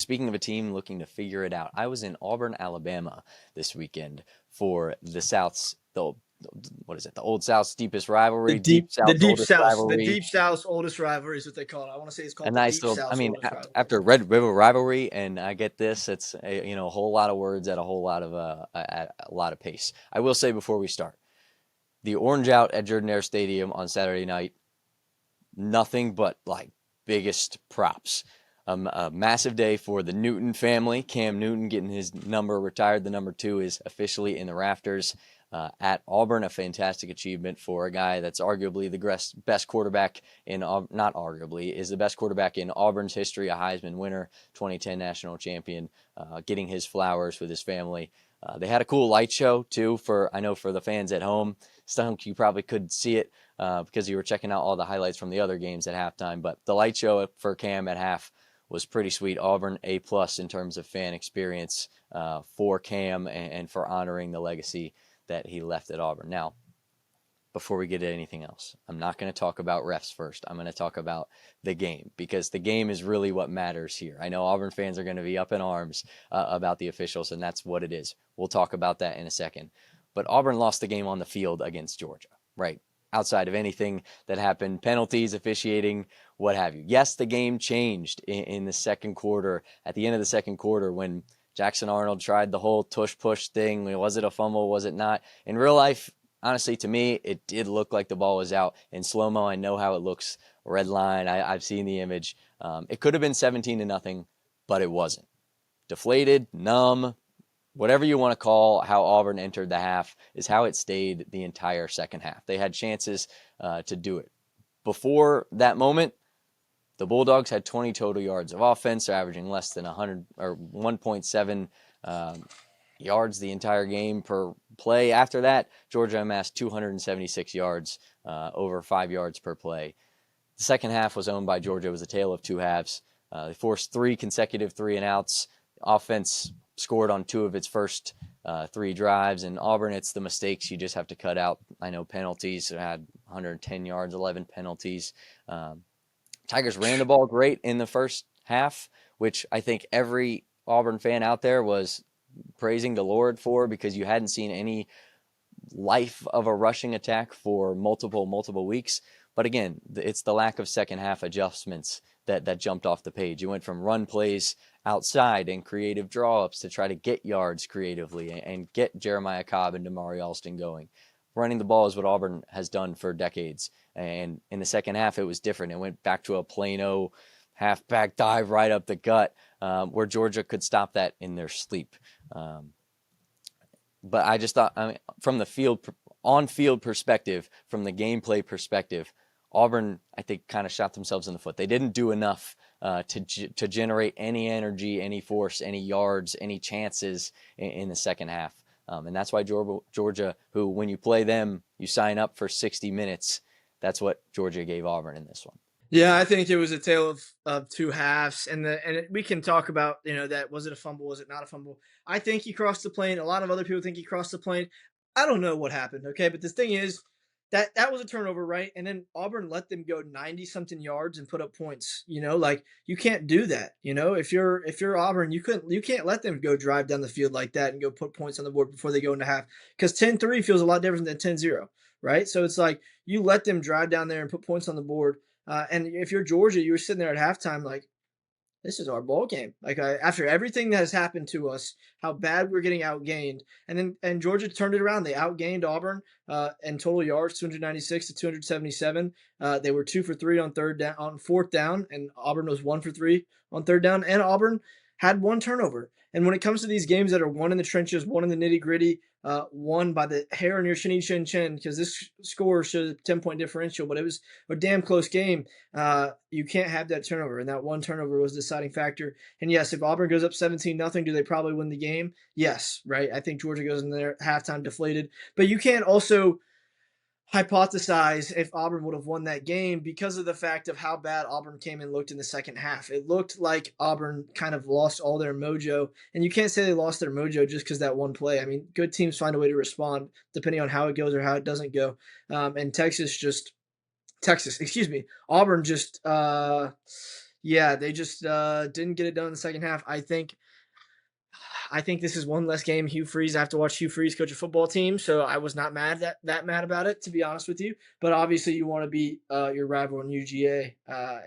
speaking of a team looking to figure it out, I was in Auburn, Alabama this weekend for the South's, what is it? The Old South's deepest rivalry, Deep South Oldest The Rivalry. Deep South Oldest Rivalry is what they call it. I want to say it's called And the I Deep still, I South mean, Oldest Rivalry. after Red River Rivalry, and I get this, it's a whole lot of words at a whole lot of at a lot of pace. I will say before we start, the orange out at Jordan-Hare Stadium on Saturday night, nothing but like biggest props. A massive day for the Newton family. Cam Newton getting his number retired. The number 2 is officially in the rafters at Auburn. A fantastic achievement for a guy that's arguably the best quarterback in, not arguably, is the best quarterback in Auburn's history, a Heisman winner, 2010 national champion, getting his flowers with his family. They had a cool light show too I know for the fans at home. Stunk, you probably couldn't see it because you were checking out all the highlights from the other games at halftime. But the light show for Cam at half was pretty sweet. Auburn A+ in terms of fan experience for Cam and for honoring the legacy that he left at Auburn. Now, before we get to anything else, I'm not going to talk about refs first. I'm going to talk about the game because the game is really what matters here. I know Auburn fans are going to be up in arms about the officials, and that's what it is. We'll talk about that in a second. But Auburn lost the game on the field against Georgia, right? Outside of anything that happened, penalties, officiating, what have you. Yes, the game changed in the second quarter, at the end of the second quarter when Jackson Arnold tried the whole tush-push thing. Was it a fumble? Was it not? In real life, honestly, to me, it did look like the ball was out. In slow-mo, I know how it looks. Red line, I've seen the image. It could have been 17-0, but it wasn't. Deflated, numb, whatever you want to call how Auburn entered the half is how it stayed the entire second half. They had chances to do it. Before that moment, the Bulldogs had 20 total yards of offense. They're averaging less than 100 or 1.7 yards the entire game per play. After that, Georgia amassed 276 yards, over 5 yards per play. The second half was owned by Georgia. It was a tale of two halves. They forced 3 consecutive 3-and-outs. Offense scored on 2 of its first 3 drives. And Auburn, it's the mistakes you just have to cut out. I know penalties. It had 110 yards, 11 penalties. Tigers ran the ball great in the first half, which I think every Auburn fan out there was praising the Lord for because you hadn't seen any life of a rushing attack for multiple weeks. But again, it's the lack of second half adjustments that jumped off the page. You went from run plays outside and creative draw-ups to try to get yards creatively and get Jeremiah Cobb and Damari Alston going. Running the ball is what Auburn has done for decades. And in the second half, it was different. It went back to a Plano halfback dive right up the gut where Georgia could stop that in their sleep. But I just thought, from the on-field perspective, from the gameplay perspective, Auburn, I think, kind of shot themselves in the foot. They didn't do enough to generate any energy, any force, any yards, any chances in the second half. And that's why Georgia, who when you play them, you sign up for 60 minutes. That's what Georgia gave Auburn in this one. Yeah, I think it was a tale of two halves, and we can talk about that was it a fumble, was it not a fumble? I think he crossed the plane. A lot of other people think he crossed the plane. I don't know what happened, okay, but the thing is that was a turnover, right? And then Auburn let them go 90 something yards and put up points. Like you can't do that. If you're Auburn, you can't let them go drive down the field like that and go put points on the board before they go into half because 10-3 feels a lot different than 10-0, right? So it's like you let them drive down there and put points on the board. And if you're Georgia, you were sitting there at halftime like, this is our ball game. Like after everything that has happened to us, how bad we're getting outgained, and Georgia turned it around. They outgained Auburn in total yards, 296 to 277. They were 2 for 3 on fourth down, and Auburn was 1 for 3 on third down. And Auburn had 1 turnover. And when it comes to these games that are won in the trenches, won in the nitty gritty, won by the hair on your shinny chin chin, because this score shows a 10-point differential, but it was a damn close game. You can't have that turnover, and that 1 turnover was the deciding factor. And yes, if Auburn goes up 17-0, do they probably win the game? Yes, right? I think Georgia goes in there halftime deflated. But you can't also hypothesize if Auburn would have won that game because of the fact of how bad Auburn came and looked in the second half. It looked like Auburn kind of lost all their mojo, and you can't say they lost their mojo just because that one play. I mean, good teams find a way to respond depending on how it goes or how it doesn't go. And Auburn just Yeah, they just didn't get it done in the second half. I think this is one less game Hugh Freeze. I have to watch Hugh Freeze coach a football team, so I was not that mad about it, to be honest with you. But obviously, you want to beat your rival in UGA,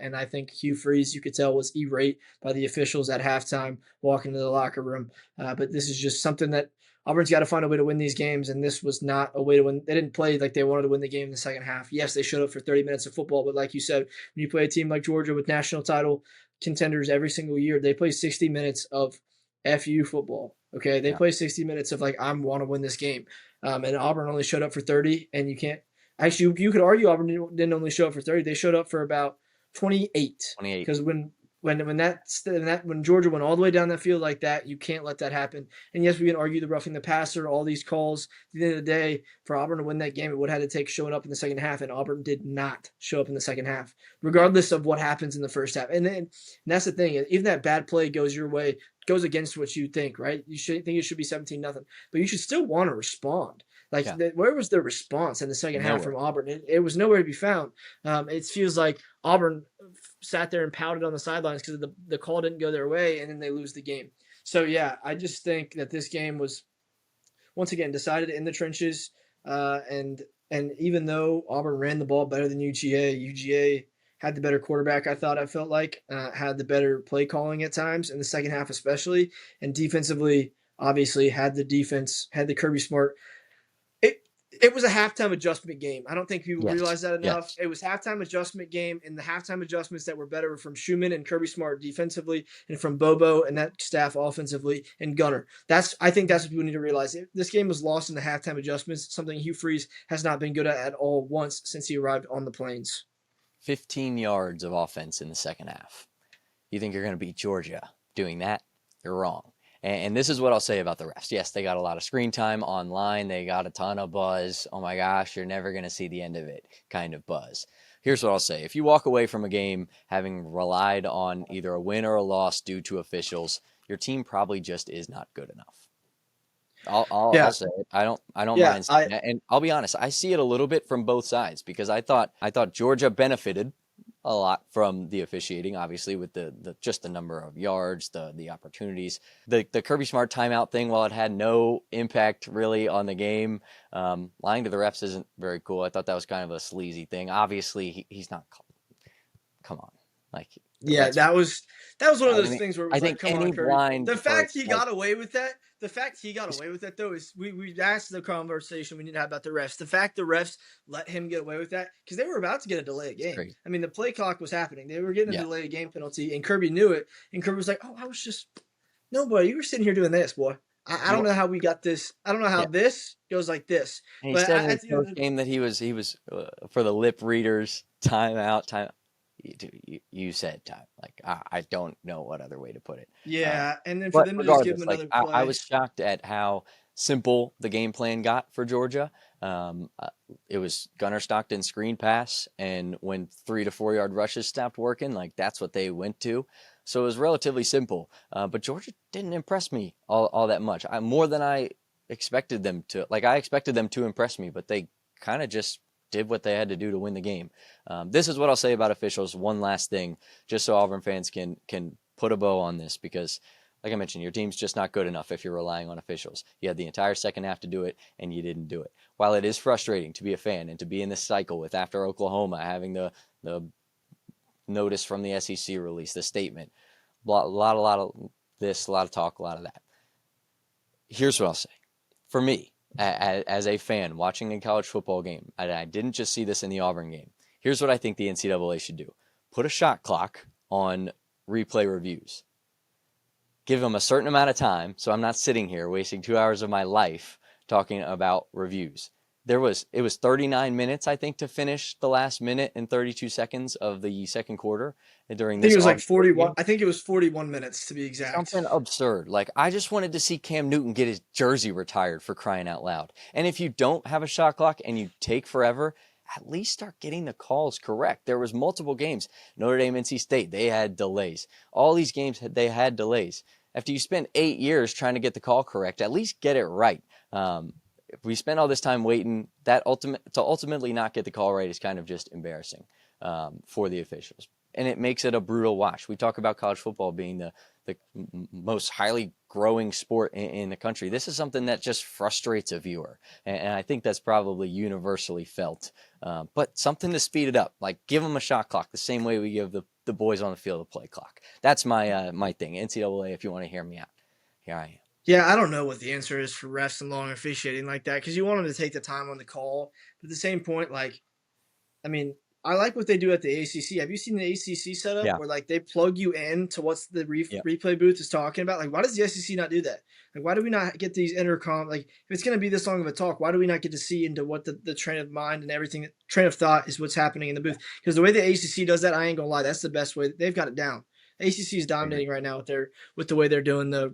and I think Hugh Freeze, you could tell, was irate by the officials at halftime, walking into the locker room. But this is just something that Auburn's got to find a way to win these games, and this was not a way to win. They didn't play like they wanted to win the game in the second half. Yes, they showed up for 30 minutes of football, but like you said, when you play a team like Georgia with national title contenders every single year, they play 60 minutes of FU football. Okay, they Yeah. play 60 minutes of like I want to win this game, and Auburn only showed up for 30, and you can't actually you could argue Auburn didn't only show up for 30; they showed up for about 28 28. because when Georgia went all the way down that field like that, you can't let that happen. And yes, we can argue the roughing the passer, all these calls. At the end of the day, for Auburn to win that game, it would have had to take showing up in the second half, and Auburn did not show up in the second half, regardless of what happens in the first half. And that's the thing. Even that bad play goes your way, goes against what you think, right? You should think it should be 17-0, but you should still want to respond. Like, Yeah. where was the response in the second half Nowhere. from Auburn? It was nowhere to be found. It feels like Auburn sat there and pouted on the sidelines because the call didn't go their way, and then they lose the game. So, yeah, I just think that this game was, once again, decided in the trenches. And even though Auburn ran the ball better than UGA had the better quarterback, I felt like, had the better play calling at times in the second half especially, and defensively, obviously, had the Kirby Smart. It was a halftime adjustment game. I don't think people Yes. realize that enough. Yes. It was halftime adjustment game, and the halftime adjustments that were better were from Schumann and Kirby Smart defensively, and from Bobo and that staff offensively, and Gunner. I think that's what people need to realize. This game was lost in the halftime adjustments, something Hugh Freeze has not been good at all once since he arrived on the Plains. 15 yards of offense in the second half. You think you're going to beat Georgia doing that? You're wrong. And this is what I'll say about the refs. Yes, they got a lot of screen time online. They got a ton of buzz. Oh my gosh, you're never going to see the end of it kind of buzz. Here's what I'll say. If you walk away from a game having relied on either a win or a loss due to officials, your team probably just is not good enough. I'll Yeah, say it. I don't yeah, mind saying that. And I'll be honest, I see it a little bit from both sides because I thought Georgia benefited a lot from the officiating, obviously with the just the number of yards, the opportunities, the Kirby Smart timeout thing. While it had no impact really on the game, lying to the refs isn't very cool. I thought that was kind of a sleazy thing. Obviously, he's not. Come on, like yeah. let's. That was one of I those mean, things where it I was like, think come on, any Kirby. blind The for fact he like got away with that, though, is that's the conversation we need to have about the refs. The fact the refs let him get away with that because they were about to get a delay of it's game. crazy. I mean, the play clock was happening. They were getting a Yeah, delay of game penalty, and Kirby knew it. And Kirby was like, "Oh, I was just no, boy. You were sitting here doing this, boy. I you don't know how we got this. I don't know how yeah. this goes like this. And he But said in at his the end of post the game that he was for the lip readers timeout time. You said time. Like I don't know what other way to put it. Um, yeah, and then for but them to just give him regardless, like another I play, was shocked at how simple the game plan got for Georgia. It was Gunnar Stockton screen pass, and when 3 to 4 yard rushes stopped working, like that's what they went to. So it was relatively simple. But Georgia didn't impress me all that much. More than I expected them to. Like I expected them to impress me, but they kind of just did what they had to do to win the game. This is what I'll say about officials. One last thing, just so Auburn fans can put a bow on this, because like I mentioned, your team's just not good enough if you're relying on officials. You had the entire second half to do it, and you didn't do it. While it is frustrating to be a fan and to be in this cycle with after Oklahoma having the notice from the SEC release, the statement, a lot of this, a lot of talk, a lot of that. Here's what I'll say. For me, as a fan watching a college football game, and I didn't just see this in the Auburn game, here's what I think the NCAA should do. Put a shot clock on replay reviews. Give them a certain amount of time, so I'm not sitting here wasting 2 hours of my life talking about reviews. It was 39 minutes, I think, to finish the last minute and 32 seconds of the second quarter during I think this it was like Auburn 41. game. I think it was 41 minutes to be Something exact. absurd. Like I just wanted to see Cam Newton get his jersey retired, for crying out loud. And if you don't have a shot clock and you take forever, at least start getting the calls correct. There was multiple games. Notre Dame, NC State, they had delays. All these games they had delays. After you spend 8 years trying to get the call correct, at least get it right. If we spend all this time waiting, to ultimately not get the call right is kind of just embarrassing for the officials. and it makes it a brutal watch. We talk about college football being the most highly growing sport in the country. This is something that just frustrates a viewer, and I think that's probably universally felt. But something to speed it up, like give them a shot clock the same way we give the boys on the field a play clock. That's my thing. NCAA, if you want to hear me out, here I am. Yeah, I don't know what the answer is for refs and long officiating like that, because you want them to take the time on the call. But at the same point, like, I mean, I like what they do at the ACC. Have you seen the ACC setup Yeah. where like they plug you in to what's the Yep. replay booth is talking about? Like, why does the SEC not do that? Like, why do we not get these intercom? Like, if it's going to be this long of a talk, why do we not get to see into what the train of mind and everything, train of thought is what's happening in the booth? Because the way the ACC does that, I ain't gonna lie, that's the best way. They've got it down. ACC is dominating right now with the way they're doing the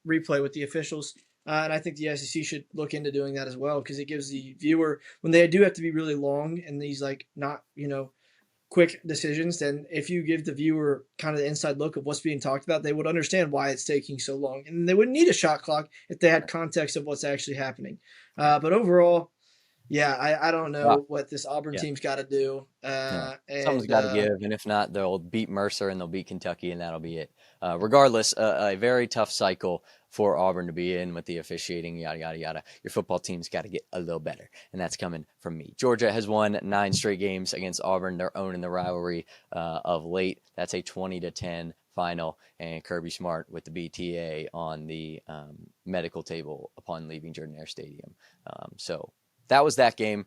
replay with the officials. And I think the SEC should look into doing that as well, because it gives the viewer, when they do have to be really long and these like not, quick decisions, then if you give the viewer kind of the inside look of what's being talked about, they would understand why it's taking so long. And they wouldn't need a shot clock if they had context of what's actually happening. But overall, yeah, I don't know what this Auburn team's got to do. Something's got to give, and if not, they'll beat Mercer and they'll beat Kentucky, and that'll be it. Regardless, a very tough cycle for Auburn to be in with the officiating, yada, yada, yada. Your football team's got to get a little better, and that's coming from me. Georgia has won 9 straight games against Auburn. They're owning the rivalry of late. That's a 20-10 final, and Kirby Smart with the BTA on the medical table upon leaving Jordan-Hare Stadium. So that was that game.